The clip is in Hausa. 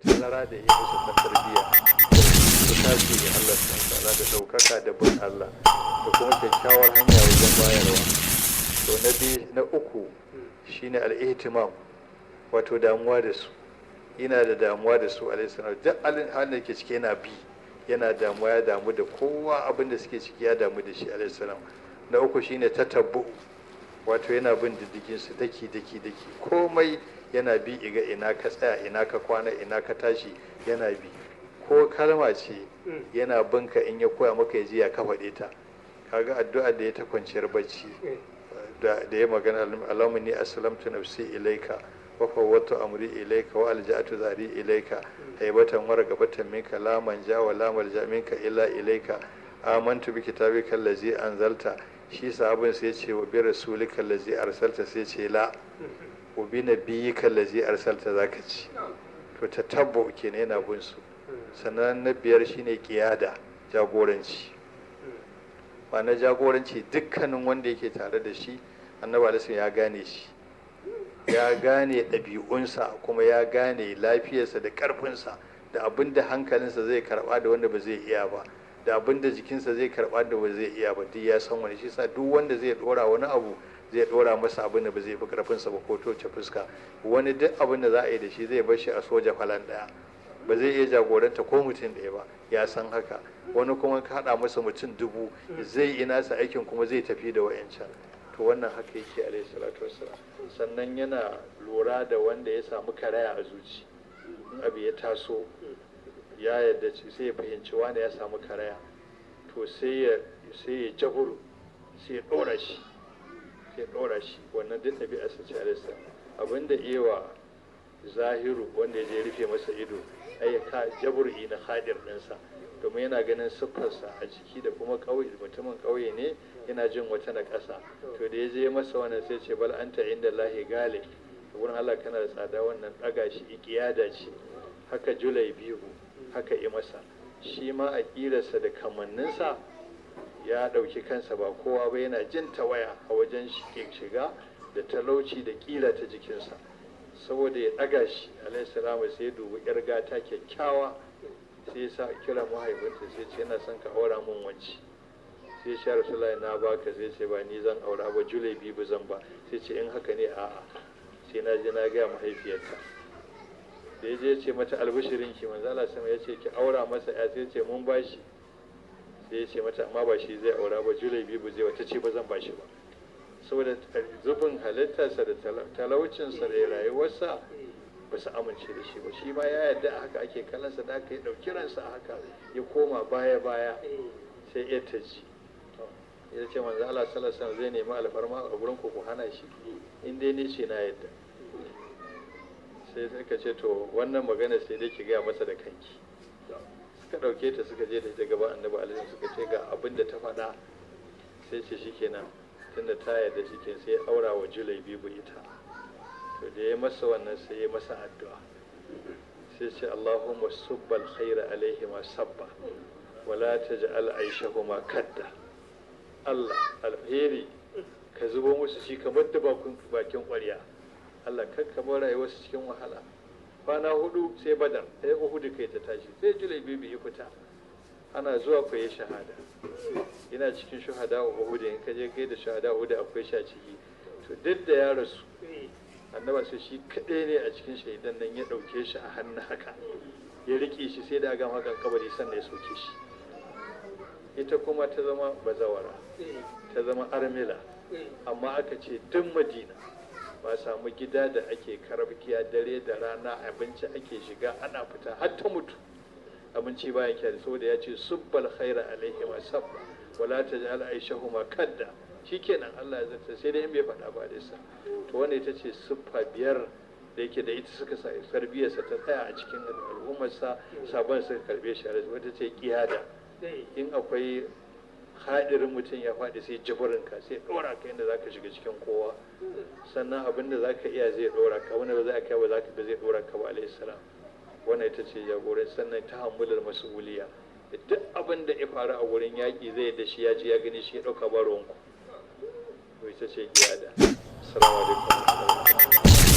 tazara da yi musu ta tarbiyya su tashi ga Allah subhanahu da ɗaukaka da bin Allah da kuma kyakkyawar hanya wajen bayarwa. To na biyu na uku shine al-ihtimam, wato damuwa da su. Ina da damuwa da su alaihi salam, duk halin da ke ciki yana bi, yana damuwa, ya damu da kowa, abin da suke ciki ya damu da shi alaihi salam. Na uku shine tatabbu, wato yana bin diddigin su daki komai yana bi, iga ina ka tsaya, ina ka kwana, ina ka tashi, yana bi. Ko kalma ce yana binka, in ya koya maka ya ji ya ka faɗe ta. Kaga addu'a da ya ta kwanciyar bacci da ya magana, Allahumma inni aslamtu nafsi ilaika wa fawwadtu amri ilaika wa alja'tu zari ilaika haybatan wa ragabatan minka la manja wa la malja minka illa ilaika amantu bi kitabika allazi anzalta. Shi sahabin sai ce wa bi rasulika allazi arsalta, sai ce la wa bi nabiyyika allazi arsalta, zaka ci. To tatabbu kenan yana bin su. Sannan na biyar shine qiyada, jagoranci. Ma'ana jagoranci, dukkanin wanda yake tare da shi annabi alaihi ya gane shi, ya gane ɗabi'unsa, kuma ya gane lafiyarsa da ƙarfinsa, da abin da hankalinsa zai karɓa da wanda ba zai iya ba, da abin da jikinsa zai karɓa da ba zai iya ba, duk ya san wani. Shi sa duk wanda zai ɗora wani abu zai ɗora masa abin da ba zai fi ƙarfinsa ba ko toce fuska. Wani duk abin da za a yi da shi zai bar shi a soja falan ɗaya, ba zai iya jagoranta ko mutum ɗaya ba, ya san haka. Wani kuma ka haɗa masa mutum 1000 zai yi nasa aikin kuma zai tafi da wa'yancan. To wannan haka yake alaihi salatu wassalam. Sannan yana lura da wanda ya samu karaya a zuci, in abu ya taso ya yarda sai ya fahimci wanda ya samu karaya, to sai ya jaburu, sai ya ɗora shi wannan duk ɗabi'a sa ce alaihi salam. Abinda ewa Zahiru wanda ya je rufe masa ido, ka jaburi na hadir ɗinsa, domin yana ganin siffarsa a jiki da kuma mutumin ƙauye ne, yana jin wata na ƙasa. To da ya je masa wannan sai ce bal anta inda lahi gale, wurin Allah kana da tsada. Wannan ɗaga shi ikiyada ce. Haka julai biyu haka yi masa, shi ma a ƙirarsa da kamanninsa ya ɗauki kansa ba kowa ba, yana jin tawaya a wajen shiga da talauci da ƙila ta jikinsa. Saboda ya ɗaga shi alaihi salamu, sai ya dubi yar gata kyakkyawa, sai ya sa kira mahaifinta, sai ce yana son ka aura mun wanci. Sai shi Rasulullahi na baka, sai ce ba ni zan aura ba, julai biyu zan ba. Sai ce in haka ne a'a, sai na je na gaya mahaifiyarka. Da ya je ce mata albishirinki, manzo Allah sama ya ce ki aura masa ya, sai ce mun bashi. Sai ya ce mata amma ba shi zai aura ba, julai biyu zai, wata ce ba zan bashi ba. Saboda zubin halittarsa da talaucinsa da rayuwarsa ba su amince da shi ba. Shi ma ya yarda a haka ake kallonsa, da aka yi ɗauki ransa a haka, ya koma baya sai ya taji. Ya ce manzo Allah sallallahu alaihi wasallam zai nemi alfarma a gurin ku hana shi, in dai ne ce na yadda. Sai suka ce to wannan magana sai dai ki gaya masa da kanki. Suka ɗauke ta suka je da ita gaban annabi alaihi, suka ce ga abin da ta faɗa. Sai ce shikenan, tunda ta yarda shikenan, sai ya aura wa julai biyu ita. To da ya masa wannan sai ya masa addu'a, sai ce Allahumma subbal khaira alaihima sabba wala taj'al aishahuma kadda. Allah alheri ka zubo musu shi kamar da bakin ƙwarya. Allah kakka bar rayuwarsu cikin wahala. Kwana 4 sai Badar, sai Uhud kai ta tashi, sai julai biyu ya fita. Ana zuwa ku yi shahada, yana cikin shuhada wa Uhud. In ka je kai da shahada Uhud akwai shi a ciki. To duk da ya rasu, annaba sai shi kaɗai ne a cikin shaidan nan, ya ɗauke shi a hannu haka, ya riƙe shi sai da gama hakan kabari sannan ya soke shi. Ita kuma ta zama bazawara, ta zama armila, amma aka ce duk Madina ba samu gida da ake karabkiya dare da rana, abinci ake shiga ana fita har ta mutu, abinci bayan kyar, saboda ya ce subbal khaira alaihim sabba wala taj'al aishahuma kadda. Shikenan Allah ya zarta, sai dai in bai faɗa ba da sa. To wanda ita ce siffa 5 da yake da ita suka sa tarbiyarsa ta tsaya a cikin al'ummarsa, sabon suka karbe shi, wata ce kiyada. In akwai haɗirin mutum ya faɗi sai jabarinka, sai ɗora ka inda za ka shiga cikin kowa. Sannan abin da za ka iya zai ɗora ka, wanda ba za ka ba zai ɗora ka ba alaihi salam. Wannan ita ce jagorai. Sannan ta hammular masu'uliya, duk abin da ya faru a wurin yaƙi zai da shi, ya ji ya gani shi, ya ɗauka ba ruwanku. Ita ce kiyada. Assalamu alaikum.